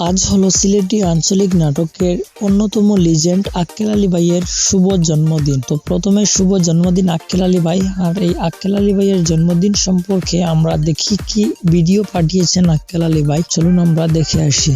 আজ হলো সিলেটি আঞ্চলিক নাটকের অন্যতম লিজেন্ড আক্কেল আলী ভাইয়ের শুভ জন্মদিন। তো প্রথমে শুভ জন্মদিন আক্কেল আলী ভাই। আর এই আক্কেল আলী ভাইয়ের জন্মদিন সম্পর্কে আমরা দেখি কি ভিডিও পাঠিয়েছেন আক্কেল আলী ভাই। চলুন আমরা দেখে আসি।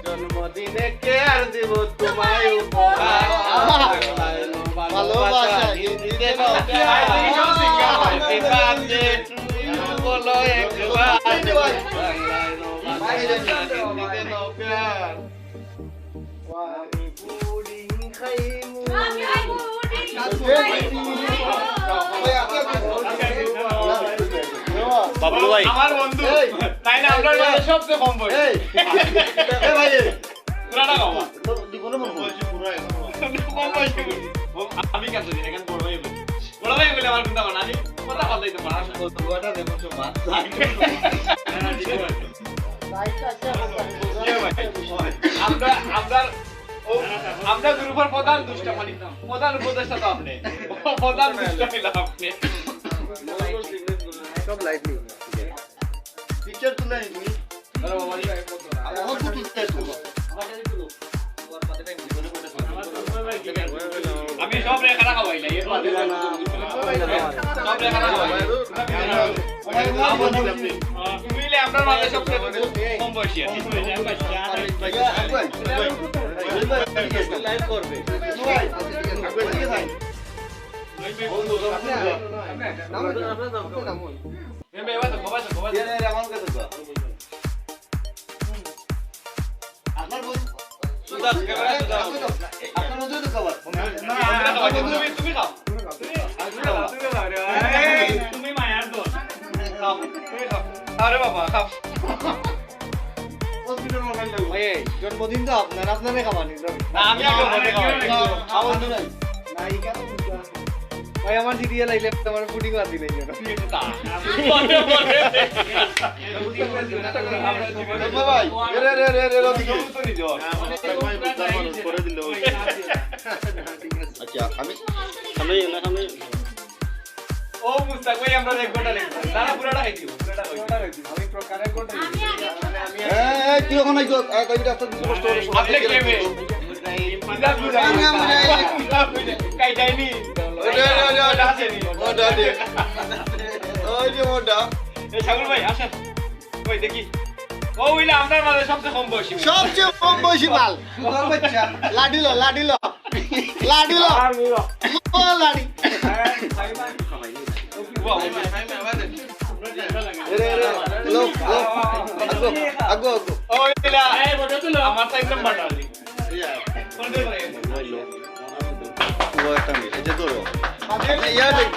জন্মদিনে কে আর দিব তোমায় উপহার ভালোবাসা দিতে বলো একবার বাবলু ভাই আমার বন্ধু তাই না আমরা সবচেয়ে কম বয়স এই ভাই পুরাটা কম জীবনে মন বলছি পুরাই কম বয়স আমি কেন জানি এখানে বড় ভাই বলে আমার কিন্তু আমার নানি কথা বলতে দিতে পারে না গোটা দেখো তো মাছ আমরা আমরা গ্রুপের প্রধান দুষ্ট মালিক না প্রধান উপদেষ্টা তো আপনি প্রধান দুষ্ট মিলা আপনি সব লাইটলি পিকচার তুলে নি তুমি আরে বাবা নি আমার তো পিকচার তুলো আমি সব রে খানা খাওয়াই না এর বাদে সব রে খানা খাওয়াই তুমি লে আপনার মাঝে সবচেয়ে কম বয়সী আছে লাইভ করবে বন্ধু নাম নাম মেয়ে বাবা বাবা এর আমার কাছে তো আপনার বন্ধু সুদা ক্যামেরা সুদা আপনার বন্ধু তো খাবার না তুমি খাও তুমি মায়ার দোষ খাও তুমি খাও আরে বাবা খাও জন্মদিন তো আপনার আপনারই খাবানি না আমি আগে মনে খাওয়াই খাওয়া তো নাই নাই কেন ভাই আমার সিরিয়াল আইলে তোমার পুডিং বাদ দিলে ভাই রে রে রে রে দিকে করে দিল আচ্ছা আমি সামনে না সামনে ও মুস্তাক ভাই আমরা এক ঘন্টা লাগবে দাদা পুরোটা খাই দিও পুরোটা খাই দিও আমি প্রকারের ঘন্টা আমি এই তুই ওখানে কই রাস্তা দিয়ে কষ্ট করে আপনি কেমে কাই যাইনি ওটা আসেনি ওটা দে ওই যে ওটা এই ছাগল ভাই আসেন কই দেখি ও উইলা আপনার মাঝে সবচেয়ে কম বয়সী মাল তোর বাচ্চা লাডিলো ও লাডি লো আগো ও উইলা এই বড় তুলো আমার সাইড নাম্বারটা দি কোন দে ভাই ও একটা মিল এই যে ধরো আপনি ইয়া দেখ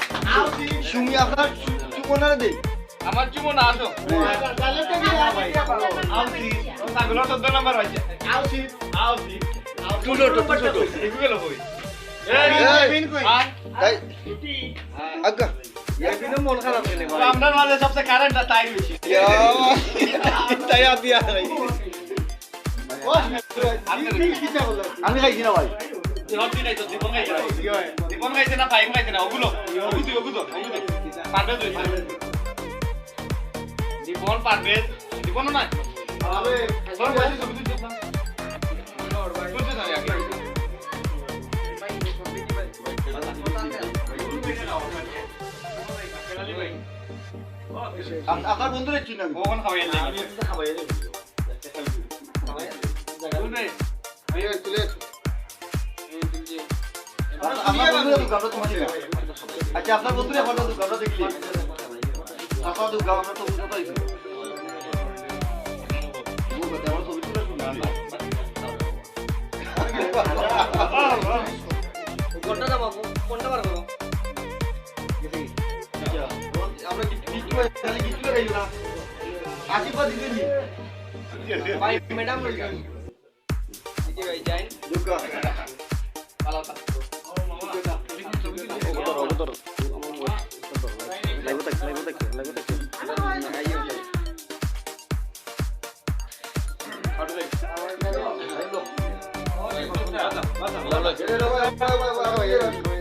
শুনি আপনার চুমনারে দেই আমার চুমনা আসো কালেটা কি আউসি সাগলো তো 2 নাম্বার হইছে আউসি টুটো এগুলো কই এই বিন কই এই আগা এবিনো মন খারাপ কেন ভাই আমরার মাঝে সবচেয়ে কারেন্টটা তাই হইছে তাই আদিয়া ভাই ও আমি খাইছি না ভাই রবি খাইছো দীপন খাইছো দীপন খাইছে না ফাইম খাইছে না ওগুলো পারবে তুই দীপন পারবে দীপন না আরে সব বসে সব তুই না তুই না আগে আপনার বন্ধুরে চিনি আমি কখন খাওয়াই না আমি তো খাওয়াই না বলবে আইও তুলে আপনার বন্ধুরে দোকান তোমার দিলা আচ্ছা আপনার বন্ধুরে ফটো দোকানটা দেখলি আপনার দোকান আমরা তো বুঝতে পাইছি ও কথা আমার ছবি তুলে শুনলাম কোনটা দাও বাবু কোনটা বার করো কই খালি কিছু করাইও না আশীর্বাদ দিবেন নি ভাই ম্যাডাম লই যান জি ভাই যাইন দুকা ভালো থাকো লাইভ থাক আইও ভালো